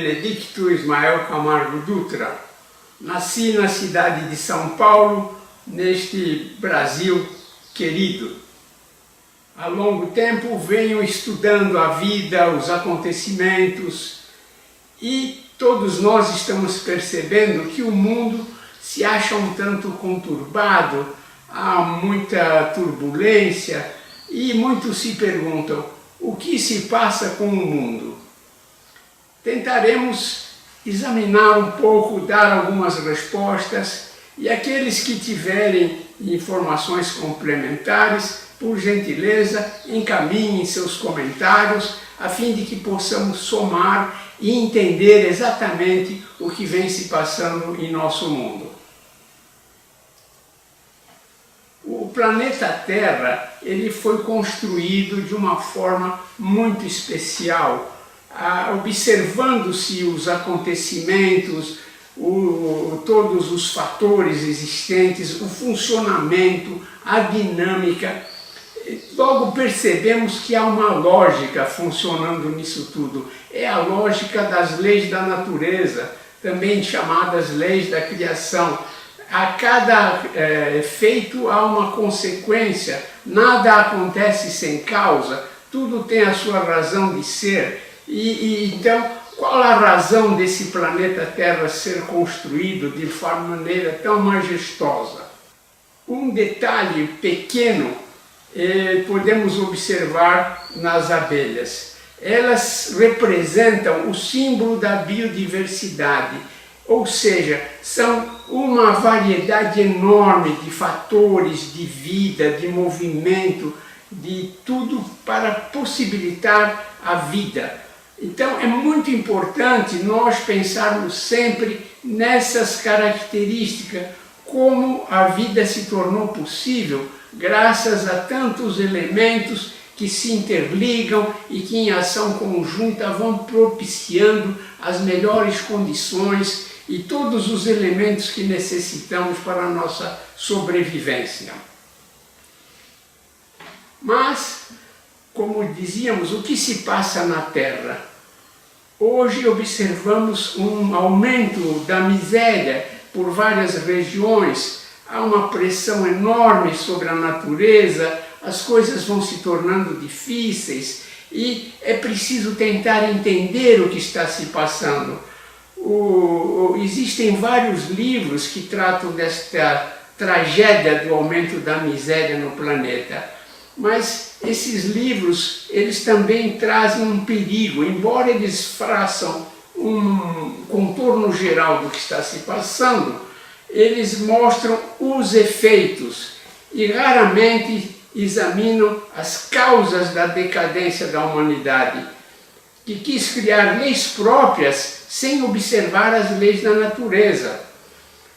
Benedicto Ismael Camargo Dutra. Nasci na cidade de São Paulo, neste Brasil querido. Há longo tempo venho estudando a vida, os acontecimentos, e todos nós estamos percebendo que o mundo se acha um tanto conturbado, há muita turbulência e muitos se perguntam: o que se passa com o mundo? Tentaremos examinar um pouco, dar algumas respostas, e aqueles que tiverem informações complementares, por gentileza, encaminhem seus comentários, a fim de que possamos somar e entender exatamente o que vem se passando em nosso mundo. O planeta Terra, ele foi construído de uma forma muito especial, observando-se os acontecimentos, todos os fatores existentes, o funcionamento, a dinâmica. Logo percebemos que há uma lógica funcionando nisso tudo. É a lógica das leis da natureza, também chamadas leis da criação. A cada efeito há uma consequência, nada acontece sem causa, tudo tem a sua razão de ser. Então, qual a razão desse planeta Terra ser construído de maneira tão majestosa? Um detalhe pequeno podemos observar nas abelhas. Elas representam o símbolo da biodiversidade, ou seja, são uma variedade enorme de fatores de vida, de movimento, de tudo para possibilitar a vida. Então é muito importante nós pensarmos sempre nessas características, como a vida se tornou possível graças a tantos elementos que se interligam e que em ação conjunta vão propiciando as melhores condições e todos os elementos que necessitamos para a nossa sobrevivência. Mas, como dizíamos, o que se passa na Terra? Hoje observamos um aumento da miséria por várias regiões, há uma pressão enorme sobre a natureza, as coisas vão se tornando difíceis e é preciso tentar entender o que está se passando. Existem vários livros que tratam desta tragédia do aumento da miséria no planeta. Mas esses livros, eles também trazem um perigo, embora eles façam um contorno geral do que está se passando, eles mostram os efeitos e raramente examinam as causas da decadência da humanidade, que quis criar leis próprias sem observar as leis da natureza.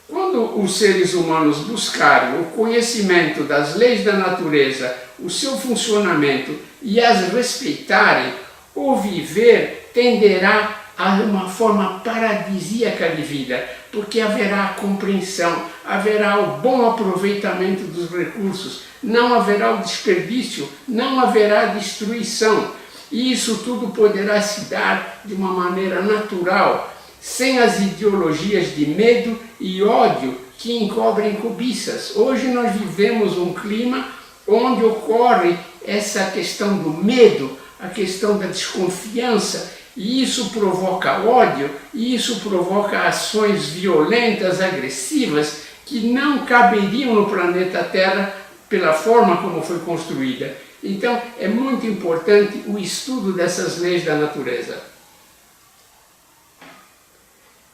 Quando os seres humanos buscarem o conhecimento das leis da natureza, o seu funcionamento e as respeitarem, o viver tenderá a uma forma paradisíaca de vida, porque haverá compreensão, haverá o bom aproveitamento dos recursos, não haverá o desperdício, não haverá destruição. E isso tudo poderá se dar de uma maneira natural, sem as ideologias de medo e ódio que encobrem cobiças. Hoje nós vivemos um clima onde ocorre essa questão do medo, a questão da desconfiança, e isso provoca ódio, e isso provoca ações violentas, agressivas, que não caberiam no planeta Terra pela forma como foi construída. Então é muito importante o estudo dessas leis da natureza.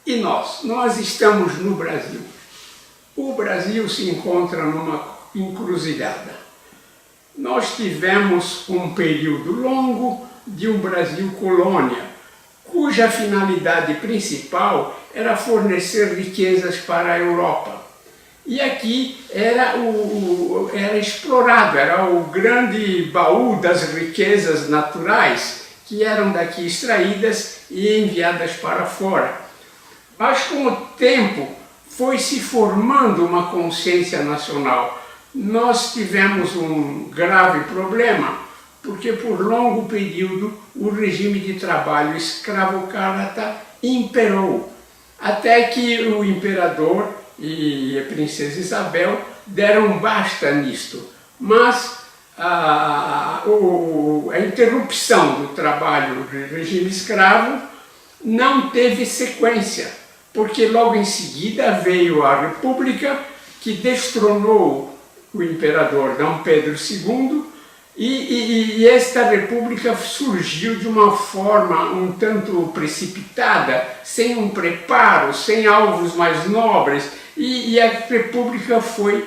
E nós estamos no Brasil. O Brasil se encontra numa encruzilhada. Nós tivemos um período longo de um Brasil colônia, cuja finalidade principal era fornecer riquezas para a Europa. E aqui era explorado, era o grande baú das riquezas naturais que eram daqui extraídas e enviadas para fora. Mas com o tempo foi se formando uma consciência nacional. Nós tivemos um grave problema porque por longo período o regime de trabalho escravocrata imperou, até que o imperador e a princesa Isabel deram basta nisto. Mas a interrupção do trabalho do regime escravo não teve sequência, porque logo em seguida veio a República, que destronou o imperador Dom Pedro II, e esta república surgiu de uma forma um tanto precipitada, sem um preparo, sem alvos mais nobres, e a república foi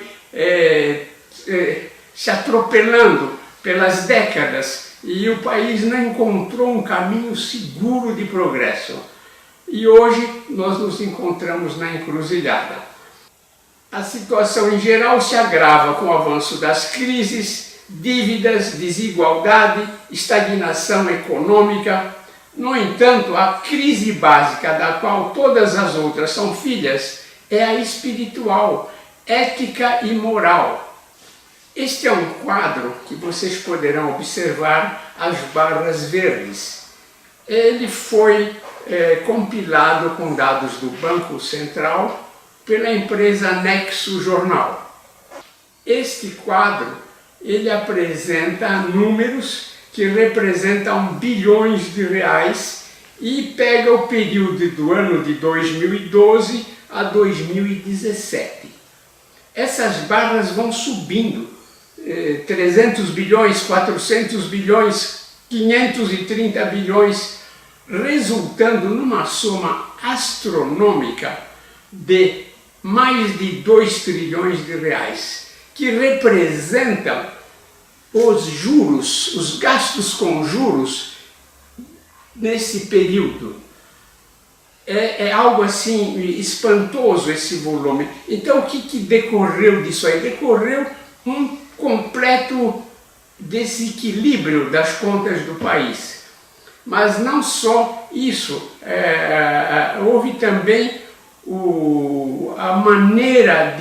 se atropelando pelas décadas, e o país não encontrou um caminho seguro de progresso. E hoje nós nos encontramos na encruzilhada. A situação em geral se agrava com o avanço das crises, dívidas, desigualdade, estagnação econômica. No entanto, a crise básica da qual todas as outras são filhas é a espiritual, ética e moral. Este é um quadro que vocês poderão observar às barras verdes. Ele foi compilado com dados do Banco Central pela empresa Nexo Jornal. Este quadro ele apresenta números que representam bilhões de reais e pega o período do ano de 2012 a 2017. Essas barras vão subindo, 300 bilhões, 400 bilhões, 530 bilhões, resultando numa soma astronômica de mais de 2 trilhões de reais, que representam os juros, os gastos com juros nesse período. É algo assim espantoso esse volume. Então o que decorreu disso aí? Decorreu um completo desequilíbrio das contas do país. Mas não só isso, houve também a maneira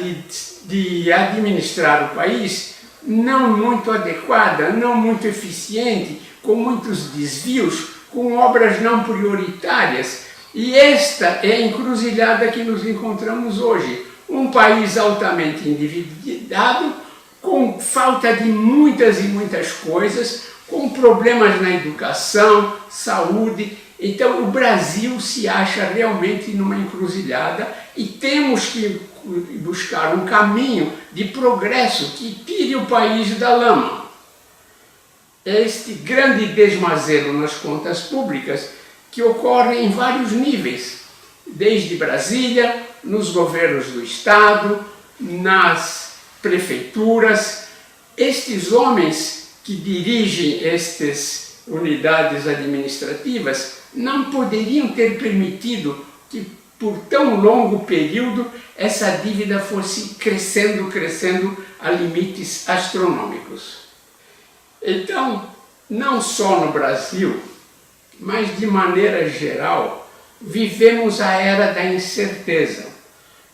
de administrar o país não muito adequada, não muito eficiente, com muitos desvios, com obras não prioritárias. E esta é a encruzilhada que nos encontramos hoje. Um país altamente endividado, com falta de muitas e muitas coisas, com problemas na educação, saúde. Então o Brasil se acha realmente numa encruzilhada e temos que buscar um caminho de progresso que tire o país da lama. Este grande desmazelo nas contas públicas que ocorre em vários níveis, desde Brasília, nos governos do Estado, nas prefeituras. Estes homens que dirigem estas unidades administrativas não poderiam ter permitido que por tão longo período essa dívida fosse crescendo a limites astronômicos. Então, não só no Brasil, mas de maneira geral, vivemos a era da incerteza,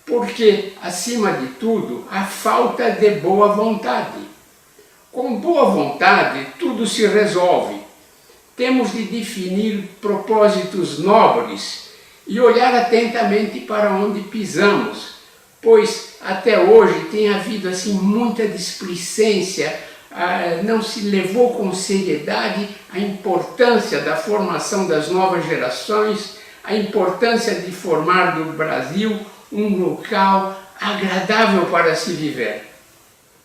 porque, acima de tudo, a falta de boa vontade. Com boa vontade, tudo se resolve. Temos de definir propósitos nobres e olhar atentamente para onde pisamos, pois até hoje tem havido assim muita displicência, não se levou com seriedade a importância da formação das novas gerações, a importância de formar do Brasil um local agradável para se viver.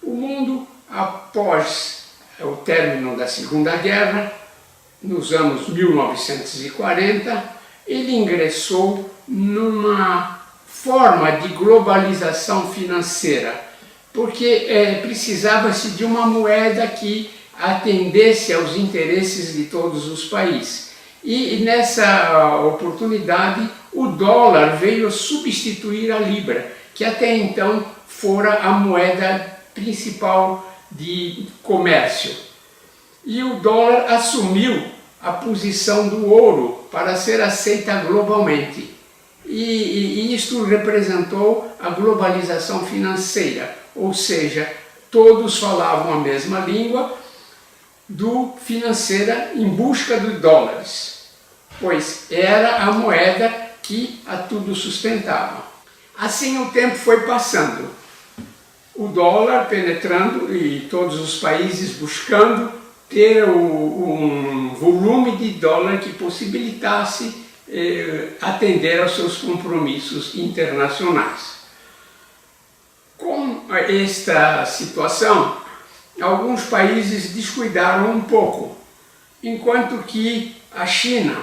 O mundo, após o término da Segunda Guerra, nos anos 1940, ele ingressou numa forma de globalização financeira, porque precisava-se de uma moeda que atendesse aos interesses de todos os países. E nessa oportunidade, o dólar veio substituir a libra, que até então fora a moeda principal de comércio. E o dólar assumiu a posição do ouro para ser aceita globalmente. E isto representou a globalização financeira, ou seja, todos falavam a mesma língua financeira em busca de dólares, pois era a moeda que a tudo sustentava. Assim o tempo foi passando, o dólar penetrando e todos os países buscando ter um volume de dólar que possibilitasse atender aos seus compromissos internacionais. Com esta situação, alguns países descuidaram um pouco, enquanto que a China,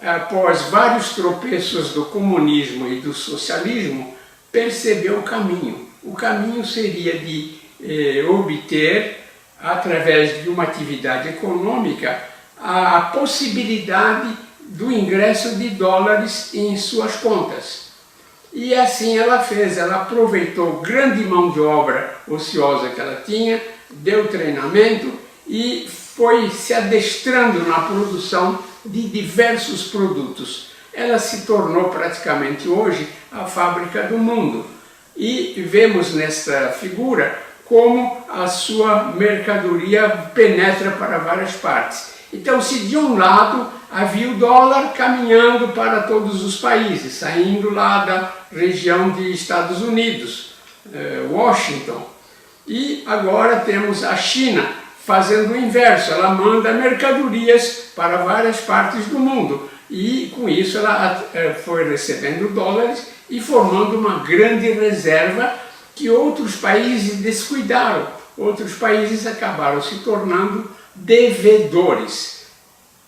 após vários tropeços do comunismo e do socialismo, percebeu o caminho. O caminho seria de obter, através de uma atividade econômica, a possibilidade do ingresso de dólares em suas contas. E assim ela fez, ela aproveitou grande mão de obra ociosa que ela tinha, deu treinamento e foi se adestrando na produção de diversos produtos. Ela se tornou praticamente hoje a fábrica do mundo. E vemos nesta figura como a sua mercadoria penetra para várias partes. Então, se de um lado havia o dólar caminhando para todos os países, saindo lá da região de Estados Unidos, Washington, e agora temos a China fazendo o inverso, ela manda mercadorias para várias partes do mundo e com isso ela foi recebendo dólares e formando uma grande reserva que outros países descuidaram, outros países acabaram se tornando devedores,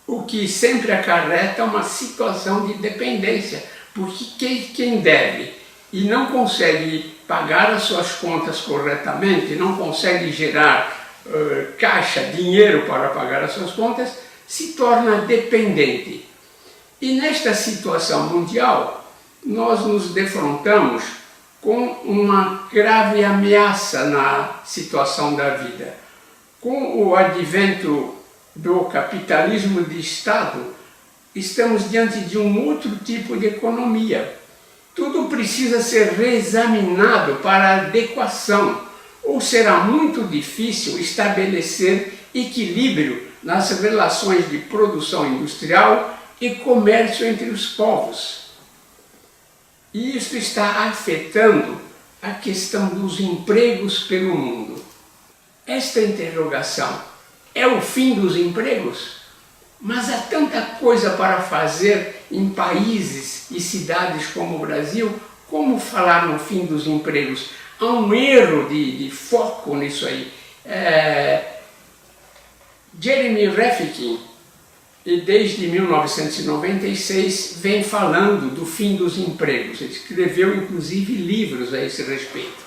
o que sempre acarreta uma situação de dependência, porque quem deve e não consegue pagar as suas contas corretamente, não consegue gerar caixa, dinheiro para pagar as suas contas, se torna dependente. E nesta situação mundial, nós nos defrontamos com uma grave ameaça na situação da vida. Com o advento do capitalismo de Estado, estamos diante de um outro tipo de economia. Tudo precisa ser reexaminado para adequação, ou será muito difícil estabelecer equilíbrio nas relações de produção industrial e comércio entre os povos. E isso está afetando a questão dos empregos pelo mundo. Esta interrogação é o fim dos empregos? Mas há tanta coisa para fazer em países e cidades como o Brasil, como falar no fim dos empregos? Há um erro de foco nisso aí. Jeremy Rifkin, desde 1996, vem falando do fim dos empregos. Ele escreveu, inclusive, livros a esse respeito.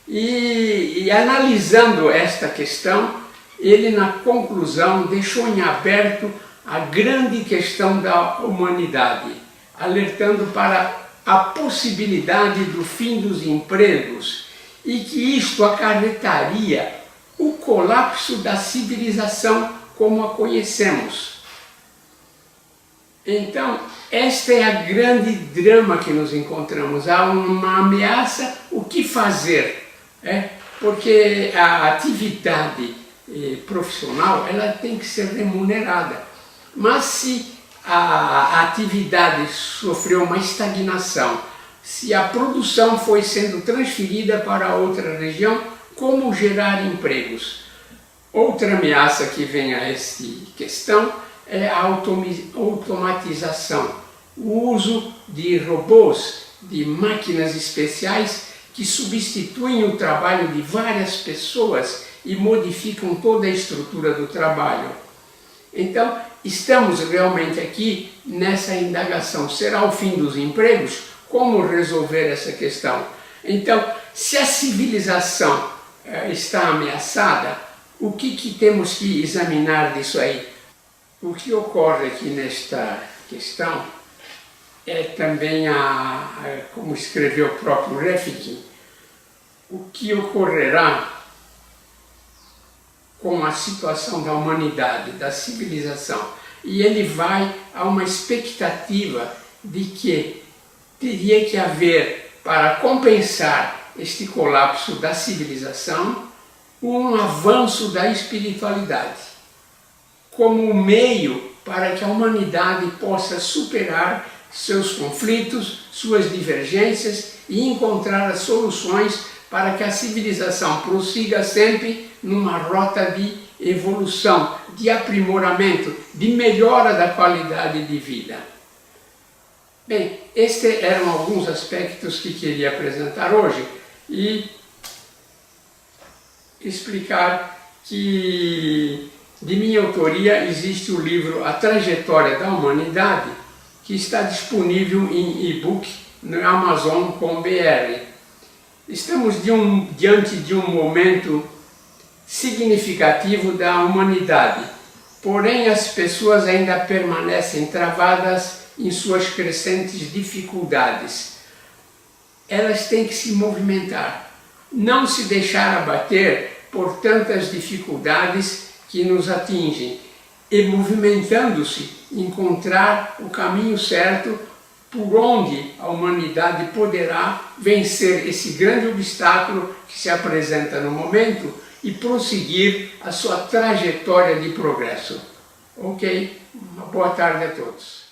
E analisando esta questão, ele, na conclusão, deixou em aberto a grande questão da humanidade, alertando para a possibilidade do fim dos empregos e que isto acarretaria o colapso da civilização como a conhecemos. Então, esta é a grande drama que nos encontramos. Há uma ameaça, o que fazer? Porque a atividade profissional ela tem que ser remunerada. Mas se a atividade sofreu uma estagnação, se a produção foi sendo transferida para outra região, como gerar empregos? Outra ameaça que vem a esta questão é a automatização, o uso de robôs, de máquinas especiais que substituem o trabalho de várias pessoas e modificam toda a estrutura do trabalho. Então, estamos realmente aqui nessa indagação. Será o fim dos empregos? Como resolver essa questão? Então, se a civilização está ameaçada, o que temos que examinar disso aí? O que ocorre aqui nesta questão é também, como escreveu o próprio Rifkin, o que ocorrerá com a situação da humanidade, da civilização. E ele vai a uma expectativa de que teria que haver, para compensar este colapso da civilização, um avanço da espiritualidade. como um meio para que a humanidade possa superar seus conflitos, suas divergências e encontrar as soluções para que a civilização prossiga sempre numa rota de evolução, de aprimoramento, de melhora da qualidade de vida. Bem, estes eram alguns aspectos que queria apresentar hoje e explicar que de minha autoria existe o livro A Trajetória da Humanidade, que está disponível em e-book no Amazon.com.br. Estamos diante de um momento significativo da humanidade, porém as pessoas ainda permanecem travadas em suas crescentes dificuldades. Elas têm que se movimentar, não se deixar abater por tantas dificuldades que nos atingem, e movimentando-se, encontrar o caminho certo por onde a humanidade poderá vencer esse grande obstáculo que se apresenta no momento e prosseguir a sua trajetória de progresso. Ok? Uma boa tarde a todos.